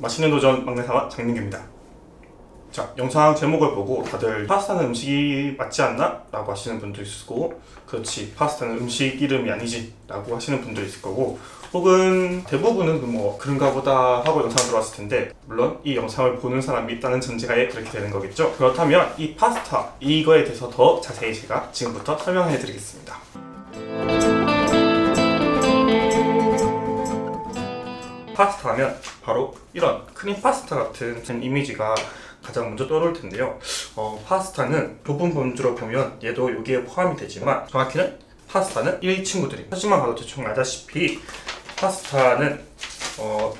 맛있는 도전 막내사와 장민규입니다. 자, 영상 제목을 보고 다들 파스타는 음식이 맞지 않나? 라고 하시는 분도 있을 거고, 그렇지, 파스타는 음식 이름이 아니지 라고 하시는 분도 있을 거고, 혹은 대부분은 뭐 그런가 보다 하고 영상 들어왔을 텐데, 물론 이 영상을 보는 사람이 있다는 전제하에 그렇게 되는 거겠죠. 그렇다면 이 파스타, 이거에 대해서 더 자세히 제가 지금부터 설명해 드리겠습니다. 파스타 하면 바로 이런 크림 파스타 같은 이미지가 가장 먼저 떠오를 텐데요. 파스타는 좁은 범주로 보면 얘도 여기에 포함이 되지만, 정확히는 파스타는 이 친구들입니다. 사진만 봐도 대충 알다시피 파스타는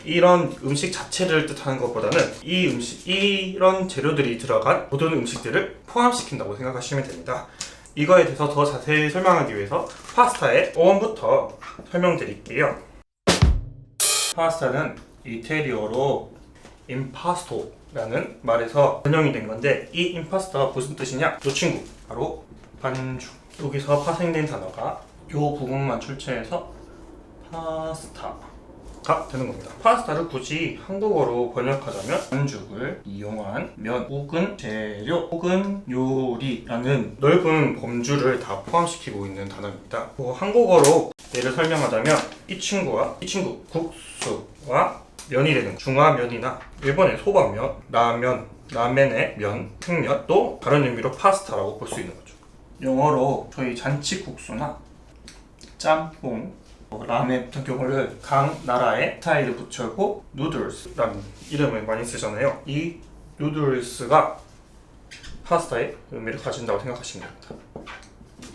이런 음식 자체를 뜻하는 것보다는 이런 재료들이 들어간 모든 음식들을 포함시킨다고 생각하시면 됩니다. 이거에 대해서 더 자세히 설명하기 위해서 파스타의 어원부터 설명드릴게요. 파스타는 이태리어로 임파스토라는 말에서 번영이 된 건데, 이 임파스토가 무슨 뜻이냐? 이 친구, 바로 반죽. 여기서 파생된 단어가 이 부분만 출처해서 파스타가 되는 겁니다. 파스타를 굳이 한국어로 번역하자면 반죽을 이용한 면 혹은 재료 혹은 요리라는 넓은 범주를 다 포함시키고 있는 단어입니다. 한국어로 예를 설명하자면 이 친구 국수와 면이 되는 중화면이나 일본의 소바면, 라멘의 면, 생면, 또 다른 의미로 파스타라고 볼 수 있는 거죠. 영어로 저희 잔치국수나 짬뽕, 라멘 같은 경우를 각 나라의 스타일을 붙여고 누들스라는 이름을 많이 쓰잖아요. 이 누들스가 파스타의 의미를 가진다고 생각하시면 됩니다.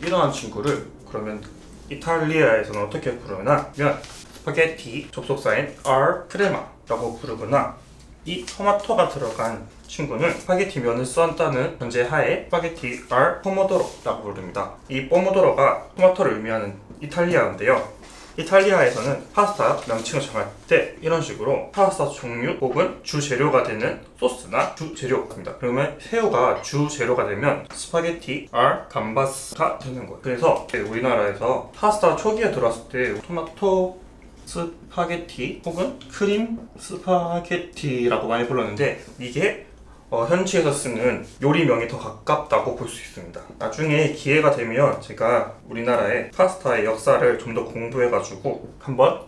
이러한 친구를 그러면 이탈리아에서는 어떻게 부르나 면, 스파게티, 접속사인 R 크레마라고 부르거나, 이 토마토가 들어간 친구는 스파게티 면을 썼다는 전제하에 스파게티 R 포모도로라고 부릅니다. 이 포모도로가 토마토를 의미하는 이탈리아어인데요. 이탈리아에서는 파스타 명칭을 정할 때 이런 식으로 파스타 종류 혹은 주재료가 되는 소스나 주재료입니다. 그러면 새우가 주재료가 되면 스파게티 R 감바스가 되는 거예요. 그래서 우리나라에서 파스타 초기에 들어왔을 때 토마토 스파게티 혹은 크림 스파게티라고 많이 불렀는데, 이게 현지에서 쓰는 요리명이 더 가깝다고 볼 수 있습니다. 나중에 기회가 되면 제가 우리나라의 파스타의 역사를 좀 더 공부해가지고 한번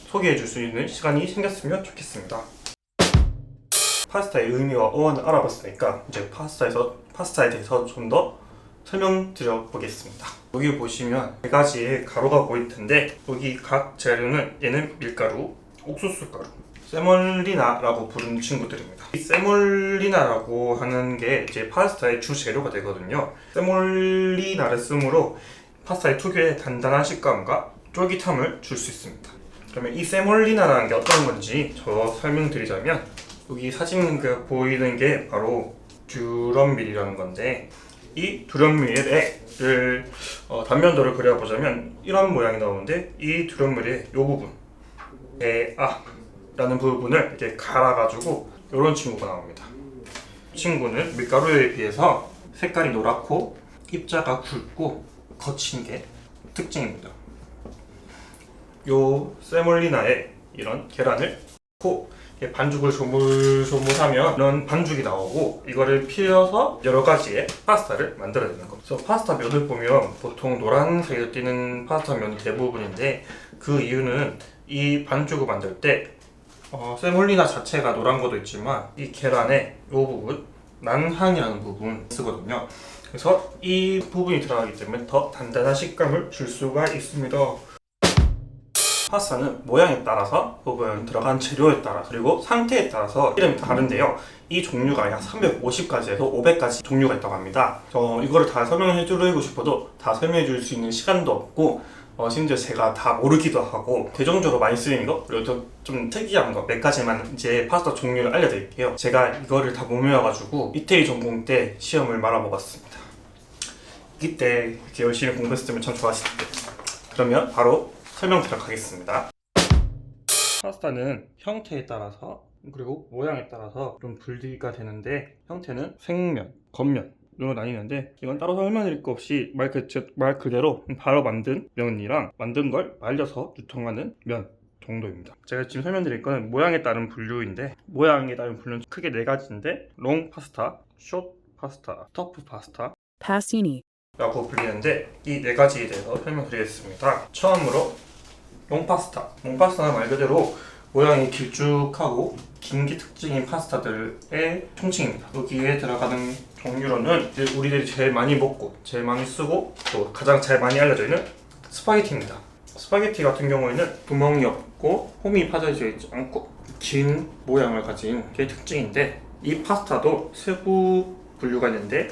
소개해줄 수 있는 시간이 생겼으면 좋겠습니다. 파스타의 의미와 어원을 알아봤으니까 이제 파스타에 대해서 좀 더 설명드려 보겠습니다. 여기 보시면 4가지의 가루가 보일 텐데, 여기 각 재료는 얘는 밀가루, 옥수수가루, 세몰리나라고 부르는 친구들입니다. 이 세몰리나라고 하는 게 이제 파스타의 주 재료가 되거든요. 세몰리나를 쓰므로 파스타의 특유의 단단한 식감과 쫄깃함을 줄 수 있습니다. 그러면 이 세몰리나라는 게 어떤 건지 저 설명드리자면, 여기 사진 보이는 게 바로 듀럼밀이라는 건데, 이 듀럼밀을 단면도를 그려보자면 이런 모양이 나오는데, 이 듀럼밀의 이 부분, 라는 부분을 이렇게 갈아가지고 이런 친구가 나옵니다. 이 친구는 밀가루에 비해서 색깔이 노랗고 입자가 굵고 거친 게 특징입니다. 요 세몰리나에 이런 계란을 넣고 반죽을 조물조물하면 이런 반죽이 나오고, 이거를 피워서 여러 가지의 파스타를 만들어내는 겁니다. 그래서 파스타 면을 보면 보통 노란색을 띠는 파스타 면이 대부분인데, 그 이유는 이 반죽을 만들 때 세몰리나 자체가 노란 것도 있지만 이 계란의 이 부분, 난항이라는 부분 쓰거든요. 그래서 이 부분이 들어가기 때문에 더 단단한 식감을 줄 수가 있습니다. 파스타는 모양에 따라서 혹은 들어간 재료에 따라서 그리고 상태에 따라서 이름이 다른데요. 이 종류가 약 350가지에서 500가지 종류가 있다고 합니다. 이거를 다 설명해 드리고 싶어도 다 설명해 줄 수 있는 시간도 없고, 심지어 제가 다 모르기도 하고, 대중적으로 많이 쓰이는 거, 그리고 좀 특이한 거 몇 가지만 이제 파스타 종류를 알려드릴게요. 제가 이거를 다 못 외워가지고 이태리 전공 때 시험을 말아먹었습니다. 이때 이렇게 열심히 공부했으면 참 좋았을 텐데. 그러면 바로 설명 들어가겠습니다. 파스타는 형태에 따라서 그리고 모양에 따라서 좀 분리가 되는데, 형태는 생면, 겉면 으로 나뉘는데, 이건 따로 설명드릴 거 없이 말 그대로 바로 만든 면이랑 만든 걸 말려서 유통하는 면 정도입니다. 제가 지금 설명드릴 거는 모양에 따른 분류인데, 모양에 따른 분류는 크게 네 가지인데, 롱 파스타, 숏 파스타, 스터프 파스타, Pastini. 라고 불리는데, 이 네 가지에 대해서 설명드리겠습니다. 처음으로 롱 파스타. 롱 파스타는 말 그대로 모양이 길쭉하고 긴 게 특징인 파스타들의 총칭입니다. 여기에 들어가는 종류로는 우리들이 제일 많이 먹고 제일 많이 쓰고 또 가장 잘 많이 알려져 있는 스파게티입니다. 스파게티 같은 경우에는 구멍이 없고 홈이 파져져 있지 않고 긴 모양을 가진 게 특징인데, 이 파스타도 세부 분류가 있는데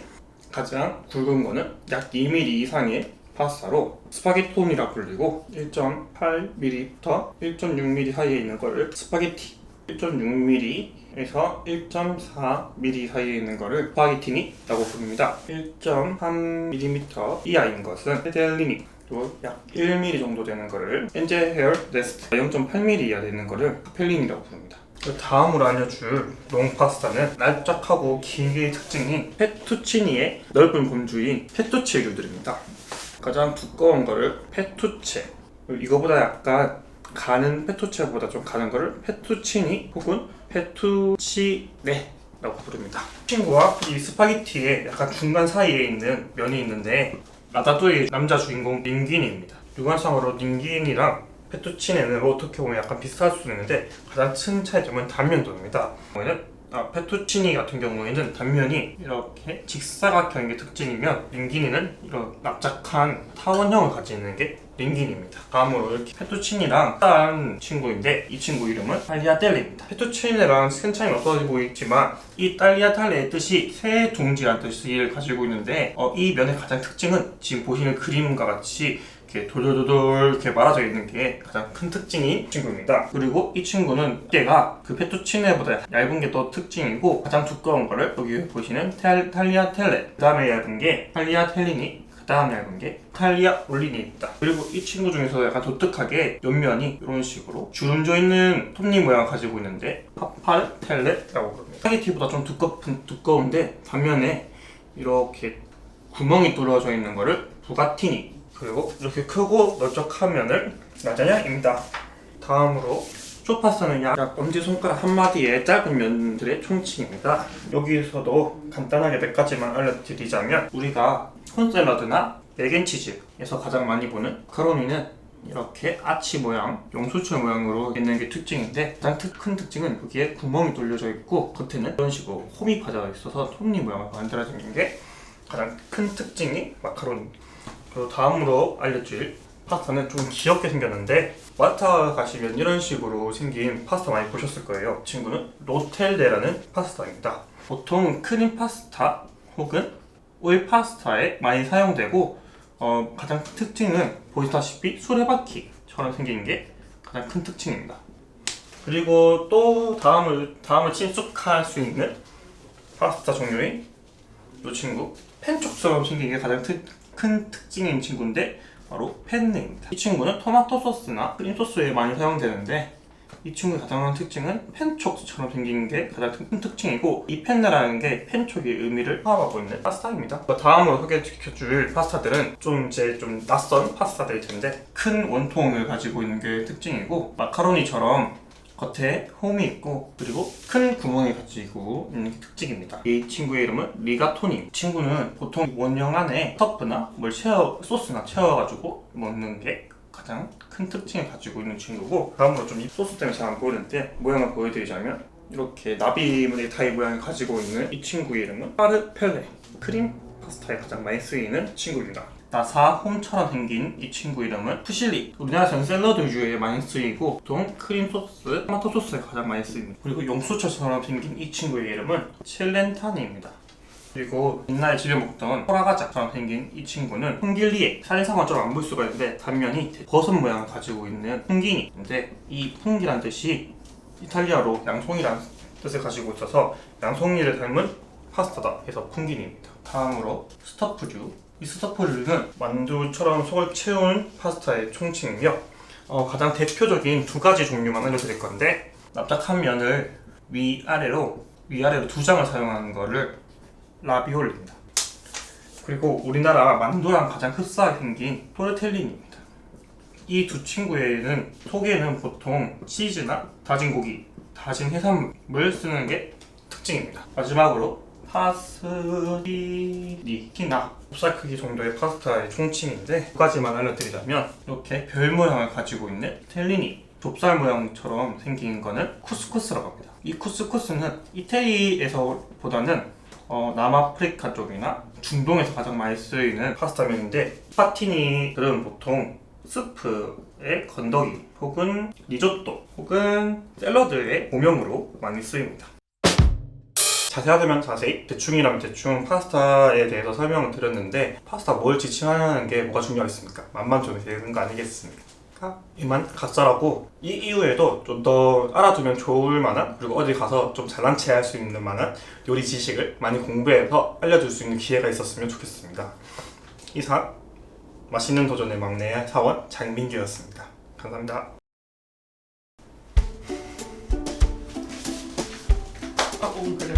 가장 굵은 거는 약 2mm 이상의 파스타로 스파게톤이라 불리고, 1.8mm부터 1.6mm 사이에 있는 거를 스파게티, 1.6mm에서 1.4mm 사이에 있는 거를 스파게티니라고 부릅니다. 1.3mm 이하인 것은 페델리니, 또 약 1mm 정도 되는 거를 엔젤 헤어 네스트, 0.8mm 이하 되는 거를 카펠린이라고 부릅니다. 다음으로 알려줄 롱 파스타는 납작하고 긴 게 특징인 페투치니의 넓은 범주인 페투치류들입니다. 가장 두꺼운 거를 페투체, 이거보다 약간 가는 페투체보다 좀 가는 거를 페투치니 혹은 페투치네라고 부릅니다. 친구와 이 스파게티의 약간 중간 사이에 있는 면이 있는데, 라따뚜이 남자 주인공 링귀니입니다. 육안상으로 링귀니랑 페투치네는 어떻게 보면 약간 비슷할 수 있는데 가장 큰 차이점은 단면도입니다. 페투치니 같은 경우에는 단면이 이렇게 직사각형인 게 특징이면, 링기니는 이런 납작한 타원형을 가지는 게 링기니입니다. 다음으로 이렇게 페투치니랑 딴 친구인데, 이 친구 이름은 탈리아텔레입니다. 페투치니랑 큰 차이는 없어지고 있지만 이 탈리아텔레의 뜻이 새 둥지라는 뜻을 가지고 있는데, 이 면의 가장 특징은 지금 보시는 그림과 같이 이렇게 돌돌돌돌 이렇게 말아져 있는 게 가장 큰 특징인 친구입니다. 그리고 이 친구는 두께가 그 페투치네보다 얇은 게 더 특징이고, 가장 두꺼운 거를 여기 보시는 탈리아텔레, 그 다음에 얇은 게 탈리아텔리니, 그 다음 얇은 게 탈리아올리니입니다. 그리고 이 친구 중에서 약간 독특하게 옆면이 이런 식으로 주름져 있는 톱니 모양을 가지고 있는데 파팔텔레라고 부릅니다. 스파게티보다 좀 두꺼운데 단면에 이렇게 구멍이 뚫어져 있는 거를 부가티니, 그리고 이렇게 크고 넓적한 면을 라자냐입니다. 다음으로 숏파스타는 약 엄지손가락 한마디의 짧은 면들의 총칭입니다. 여기서도 간단하게 몇 가지만 알려드리자면, 우리가 콘샐러드나 맥앤치즈에서 가장 많이 보는 마카로니는 이렇게 아치 모양, 용수철 모양으로 있는 게 특징인데, 가장 큰 특징은 여기에 구멍이 뚫려져 있고 겉에는 이런 식으로 홈이 파져 있어서 톱니 모양을 만들어지는 게 가장 큰 특징이 마카로니입니다. 그리고 다음으로 알려줄 파스타는 좀 귀엽게 생겼는데, 마트 가시면 이런 식으로 생긴 파스타 많이 보셨을 거예요. 이 친구는 로텔레라는 파스타입니다. 보통 크림 파스타 혹은 오일 파스타에 많이 사용되고, 가장 큰 특징은 보시다시피 수레바퀴처럼 생긴 게 가장 큰 특징입니다. 그리고 또 다음을 친숙할 수 있는 파스타 종류인 이 친구, 펜촉처럼 생긴 게 가장 큰 특징인 친구인데 바로 펜네입니다. 이 친구는 토마토 소스나 크림 소스에 많이 사용되는데, 이 친구의 가장 큰 특징은 펜촉처럼 생긴 게 가장 큰 특징이고, 이 펜네라는 게 펜촉의 의미를 포함하고 있는 파스타입니다. 다음으로 소개시켜줄 파스타들은 좀 낯선 파스타들일 텐데, 큰 원통을 가지고 있는 게 특징이고, 마카로니처럼 겉에 홈이 있고 그리고 큰 구멍을 가지고 있는 게 특징입니다. 이 친구의 이름은 리가토니. 이 친구는 보통 원형 안에 스터프나 소스나 채워가지고 먹는 게 가장 큰 특징을 가지고 있는 친구고, 다음으로 좀 이 소스 때문에 잘 안 보이는데 모양을 보여드리자면, 이렇게 나비무늬 타입 모양을 가지고 있는 이 친구의 이름은 파르펠레, 크림 파스타에 가장 많이 쓰이는 친구입니다. 나사 홈처럼 생긴 이 친구 이름은 푸실리. 우리나라에서는 샐러드류에 많이 쓰이고 보통 크림 소스, 토마토 소스에 가장 많이 쓰입니다. 그리고 용수철처럼 생긴 이 친구의 이름은 첼렌타니입니다. 그리고 옛날에 집에 먹던 호라가자처럼 생긴 이 친구는 풍길리에, 사진상은 좀 안 볼 수가 있는데 단면이 버섯 모양을 가지고 있는 풍기니인데, 이 풍기란 뜻이 이탈리아로 양송이란 뜻을 가지고 있어서 양송이를 닮은 파스타다 해서 풍기니입니다. 다음으로 스터프류. 이 스터프류는 만두처럼 속을 채운 파스타의 총칭이며, 가장 대표적인 두 가지 종류만 알려드릴 건데, 납작한 면을 위아래로 두 장을 사용하는 거를 라비올리입니다. 그리고 우리나라 만두랑 가장 흡사하게 생긴 토르텔리니입니다. 이 두 친구에는 속에는 보통 치즈나 다진 고기, 다진 해산물 쓰는 게 특징입니다. 마지막으로 파스리티나 곱살 크기 정도의 파스타의 총칭인데 두 가지만 알려드리자면 이렇게 별 모양을 가지고 있는 텔리니, 좁쌀 모양처럼 생긴 거는 쿠스쿠스라고 합니다. 이 쿠스쿠스는 이태리에서보다는 남아프리카 쪽이나 중동에서 가장 많이 쓰이는 파스타면인데 파티니들은 보통 스프의 건더기 혹은 리조또 혹은 샐러드의 고명으로 많이 쓰입니다. 자세하다면 자세히, 대충이라면 대충 파스타에 대해서 설명을 드렸는데 파스타 뭘 지칭하냐는 게 뭐가 중요하겠습니까? 맛만 좀 되는 거 아니겠습니까? 이만 각설하고 이 이후에도 좀 더 알아두면 좋을 만한, 그리고 어디 가서 좀 잘난 체 할 수 있는 만한 요리 지식을 많이 공부해서 알려줄 수 있는 기회가 있었으면 좋겠습니다. 이상 맛있는 도전의 막내 사원 장민규였습니다. 감사합니다. 그래.